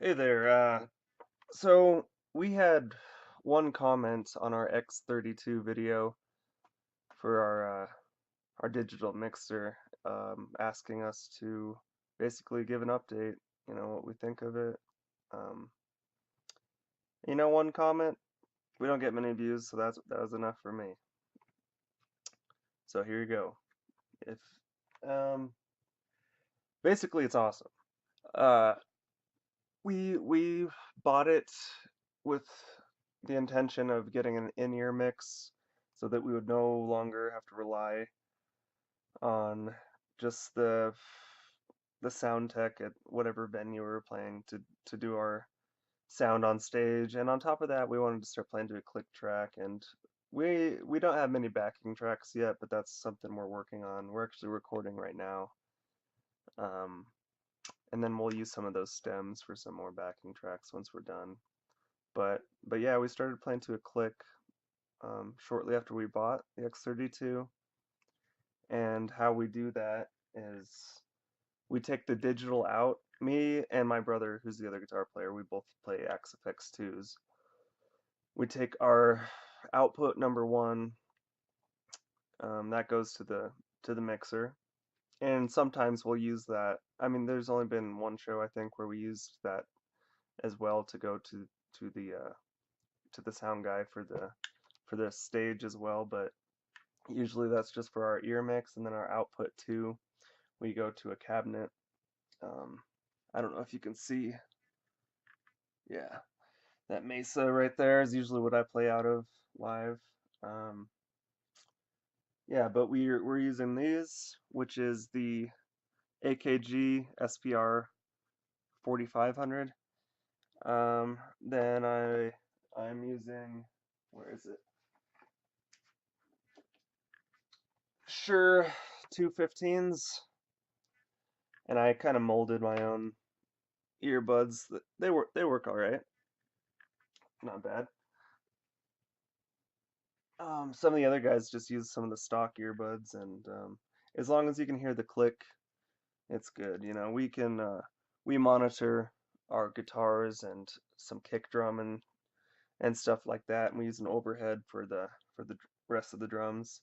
Hey there. So we had one comment on our x32 video for our digital mixer, asking us to basically give an update, what we think of it. Um, one comment, we don't get many views, so that was enough for me. So here you go. If um, Basically it's awesome. Uh, we bought it with the intention of getting an in-ear mix so that we would no longer have to rely on just the sound tech at whatever venue we were playing to do our sound on stage. And on top of that, we wanted to start playing to a click track, and we don't have many backing tracks yet, but that's something we're working on. We're actually recording right now. Um, and then we'll use some of those stems for some more backing tracks once we're done. But yeah, we started playing to a click shortly after we bought the X32, and how we do that is we take the digital out. Me and my brother, who's the other guitar player, we both play x32s. We take our output number one, that goes to the mixer, and sometimes we'll use that. I mean, there's only been one show I think where we used that as well to go to the sound guy for the stage as well, but usually that's just for our ear mix, and then our output two, we go to a cabinet. Um, I don't know if you can see. Yeah, that Mesa right there is usually what I play out of live. Um, yeah, but we're using these, which is the AKG SPR 4500. Then I'm using, where is it? Sure, 215s, and I kind of molded my own earbuds. They work all right, not bad. Some of the other guys just use some of the stock earbuds, and as long as you can hear the click, it's good. We monitor our guitars and some kick drum and stuff like that, and we use an overhead for the rest of the drums.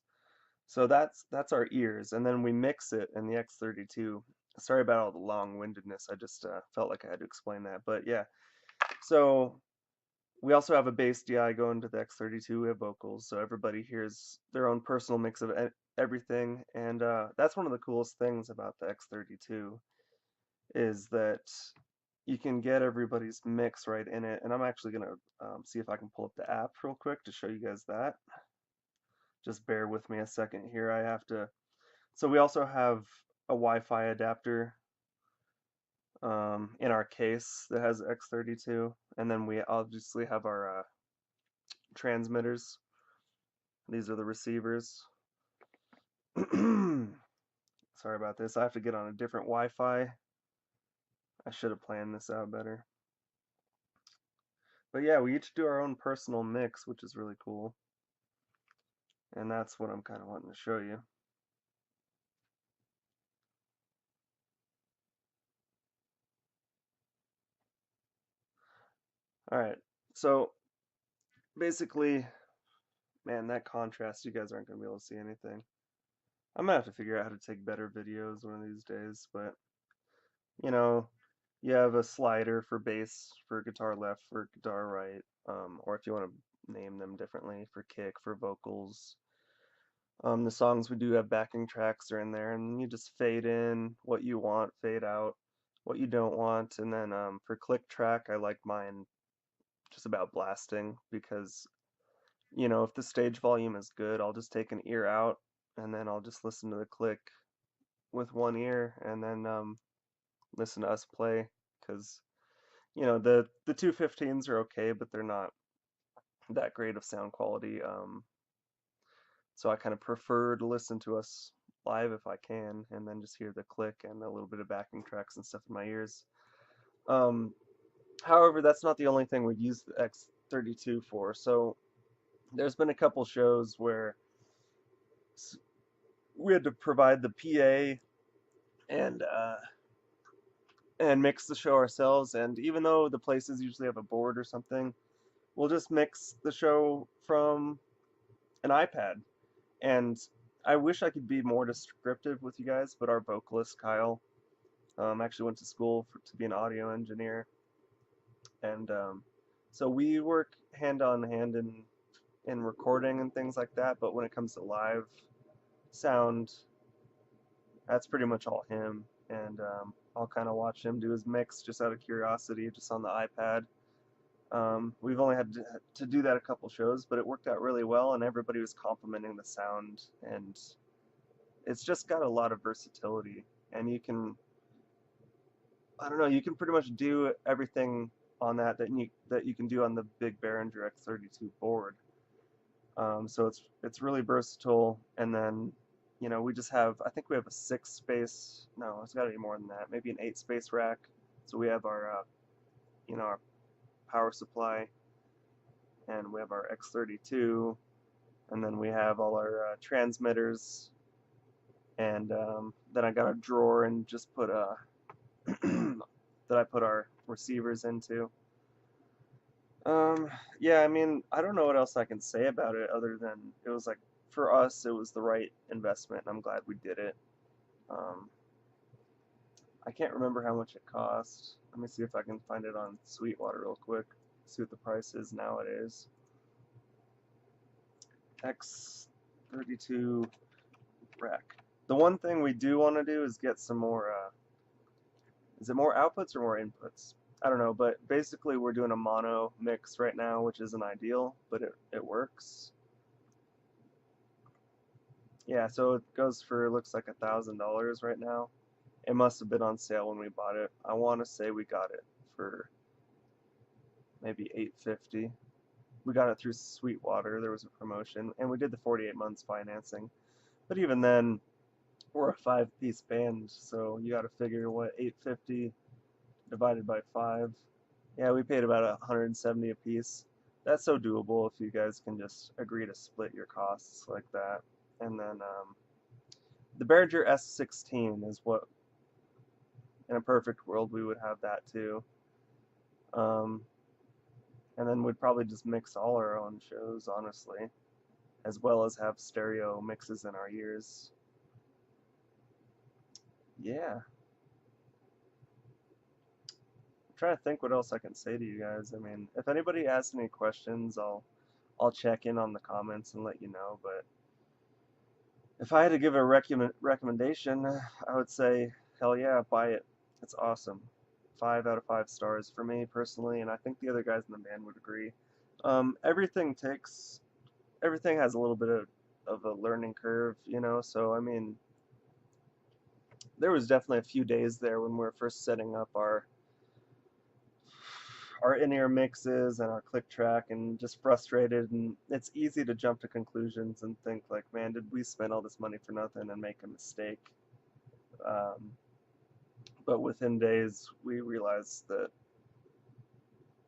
So that's our ears, and then we mix it in the X32. Sorry about all the long-windedness. I just felt like I had to explain that, but yeah. So we also have a bass DI going to the X32. We have vocals, so everybody hears their own personal mix of everything, and that's one of the coolest things about the X32 is that you can get everybody's mix right in it. And I'm actually gonna see if I can pull up the app real quick to show you guys that. Just bear with me a second here. I have to. So we also have a Wi-Fi adapter in our case that has X32, and then we obviously have our transmitters. These are the receivers. Sorry about this. I have to get on a different Wi-Fi. I should have planned this out better. But yeah, we each do our own personal mix, which is really cool. And that's what I'm kind of wanting to show you. All right. So basically, man, that contrast, you guys aren't going to be able to see anything. I'm going to have to figure out how to take better videos one of these days, but you know, you have a slider for bass, for guitar left, for guitar right, or if you want to name them differently, for kick, for vocals. The songs we do have backing tracks are in there, and you just fade in what you want, fade out what you don't want, and then for click track, I like mine just about blasting because if the stage volume is good, I'll just take an ear out and then I'll just listen to the click with one ear and then listen to us play because the 215s are okay, but they're not that great of sound quality. So I kind of prefer to listen to us live if I can, and then just hear the click and a little bit of backing tracks and stuff in my ears. Um, However, that's not the only thing we've used the X32 for. So there's been a couple shows where we had to provide the PA and and mix the show ourselves. And even though the places usually have a board or something, we'll just mix the show from an iPad. And I wish I could be more descriptive with you guys, but our vocalist Kyle actually went to school to be an audio engineer, and so we work hand on hand in recording and things like that. But when it comes to live sound, that's pretty much all him. And I'll kind of watch him do his mix just out of curiosity, just on the iPad. We've only had to do that a couple shows, but it worked out really well, and everybody was complimenting the sound, and it's just got a lot of versatility, and you can, I don't know, you can pretty much do everything on that you can do on the big Behringer X32 board. So it's really versatile, and then we just have, I think we have a 6 space, no, it's got to be more than that, maybe an 8 space rack. So we have our our power supply, and we have our X32, and then we have all our transmitters, and then I got a drawer and just put that I put our receivers into. Yeah, I mean, I don't know what else I can say about it other than it was like, for us, it was the right investment, and I'm glad we did it. Um, I can't remember how much it cost. Let me see if I can find it on Sweetwater real quick. See what the price is nowadays. X32 rack. The one thing we do want to do is get some more, is it more outputs or more inputs? I don't know, but basically we're doing a mono mix right now, which isn't ideal, but it works. Yeah, so it goes for, looks like $1,000 right now. It must have been on sale when we bought it. I want to say we got it for maybe $850. We got it through Sweetwater. There was a promotion, and we did the 48 months financing. But even then, we're a 5-piece band, so you got to figure what 850 divided by 5. Yeah, we paid about 170 a piece. That's so doable if you guys can just agree to split your costs like that. And then the Behringer S16 is what, in a perfect world, we would have that too. And then we'd probably just mix all our own shows, honestly, as well as have stereo mixes in our ears. Yeah. I'm trying to think what else I can say to you guys. I mean, if anybody asks any questions, I'll check in on the comments and let you know. But if I had to give a recommendation, I would say, hell yeah, buy it. It's awesome. 5 out of 5 stars for me personally, and I think the other guys in the band would agree. Everything has a little bit of a learning curve, so I mean, there was definitely a few days there when we were first setting up our in-ear mixes and our click track, and just frustrated, and it's easy to jump to conclusions and think like, man, did we spend all this money for nothing and make a mistake? But within days we realized that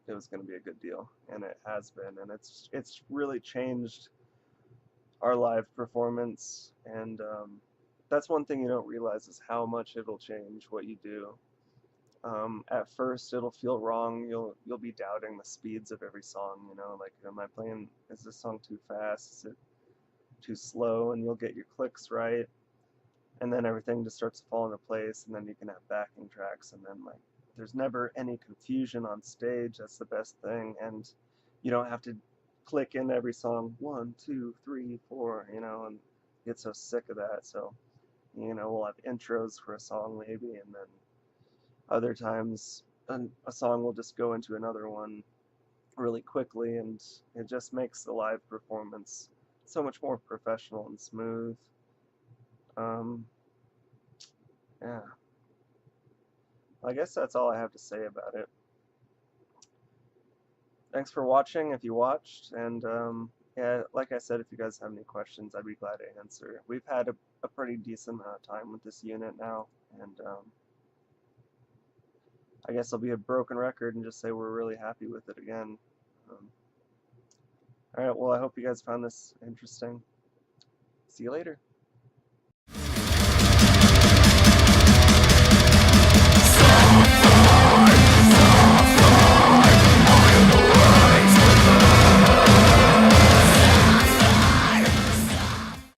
it was going to be a good deal, and it has been, and it's really changed our live performance. And that's one thing you don't realize, is how much it'll change what you do. At first it'll feel wrong. You'll be doubting the speeds of every song, like, am I playing, is this song too fast, is it too slow? And you'll get your clicks right, and then everything just starts to fall into place, and then you can have backing tracks, and then, like, there's never any confusion on stage. That's the best thing. And you don't have to click in every song 1, 2, 3, 4, and get so sick of that. So we'll have intros for a song maybe, and then other times a song will just go into another one really quickly, and it just makes the live performance so much more professional and smooth. Yeah, I guess that's all I have to say about it. Thanks for watching if you watched, and yeah, like I said, if you guys have any questions, I'd be glad to answer. We've had a pretty decent amount of time with this unit now, and I guess I'll be a broken record and just say we're really happy with it again. Alright, well, I hope you guys found this interesting. See you later.